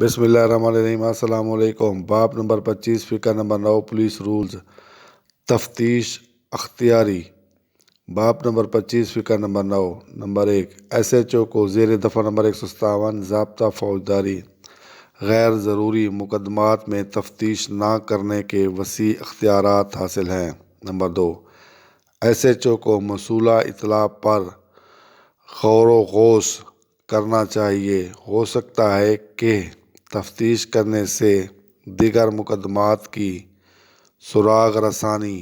بسم اللہ الرحمن الرحیم۔ السلام علیکم۔ باب نمبر 25، فقہ نمبر 9، پولیس رولز، تفتیش اختیاری۔ باب نمبر 25، فقہ number 9۔ Number 1، S H O کو زیر دفعہ نمبر 157 ضابطہ فوجداری غیر ضروری مقدمات میں تفتیش نہ کرنے کے وسیع اختیارات حاصل ہیں۔ نمبر 2، ایس ایچ او کو موصولہ اطلاع پر غور و خوض کرنا چاہیے۔ ہو سکتا ہے کہ تفتیش کرنے سے دیگر مقدمات کی سراغ رسانی،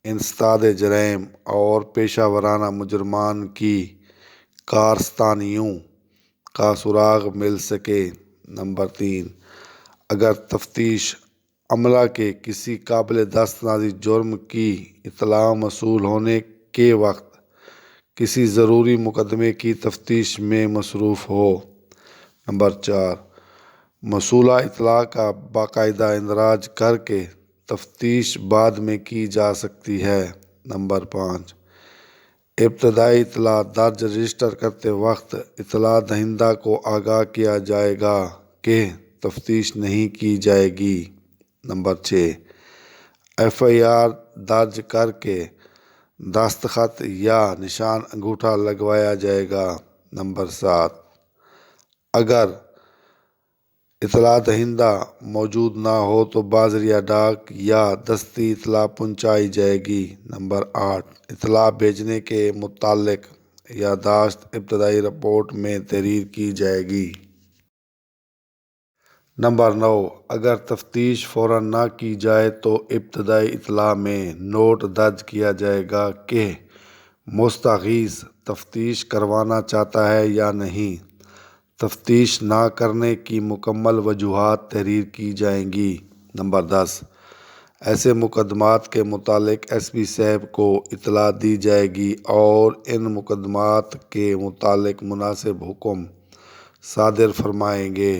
انسداد جرائم اور پیشہ ورانہ مجرمان کی کارستانیوں کا سراغ مل سکے۔ نمبر 3، اگر تفتیش عملہ کے کسی قابل دست نازی جرم کی اطلاع موصول ہونے کے وقت کسی ضروری مقدمے کی تفتیش میں مصروف ہو۔ نمبر 4، موصولہ اطلاع کا باقاعدہ اندراج کر کے تفتیش بعد میں کی جا سکتی ہے۔ نمبر 5، ابتدائی اطلاع درج رجسٹر کرتے وقت اطلاع دہندہ کو آگاہ کیا جائے گا کہ تفتیش نہیں کی جائے گی۔ نمبر 6، ایف آئی آر درج کر کے دستخط یا نشان انگوٹھا لگوایا جائے گا۔ نمبر 7، اگر اطلاع دہندہ موجود نہ ہو تو بذریعہ ڈاک یا دستی اطلاع پہنچائی جائے گی۔ نمبر 8، اطلاع بھیجنے کے متعلق یادداشت ابتدائی رپورٹ میں تحریر کی جائے گی۔ نمبر 9، اگر تفتیش فوراً نہ کی جائے تو ابتدائی اطلاع میں نوٹ درج کیا جائے گا کہ مستغیث تفتیش کروانا چاہتا ہے یا نہیں۔ تفتیش نہ کرنے کی مکمل وجوہات تحریر کی جائیں گی۔ نمبر 10، ایسے مقدمات کے متعلق ایس پی صاحب کو اطلاع دی جائے گی اور ان مقدمات کے متعلق مناسب حکم صادر فرمائیں گے۔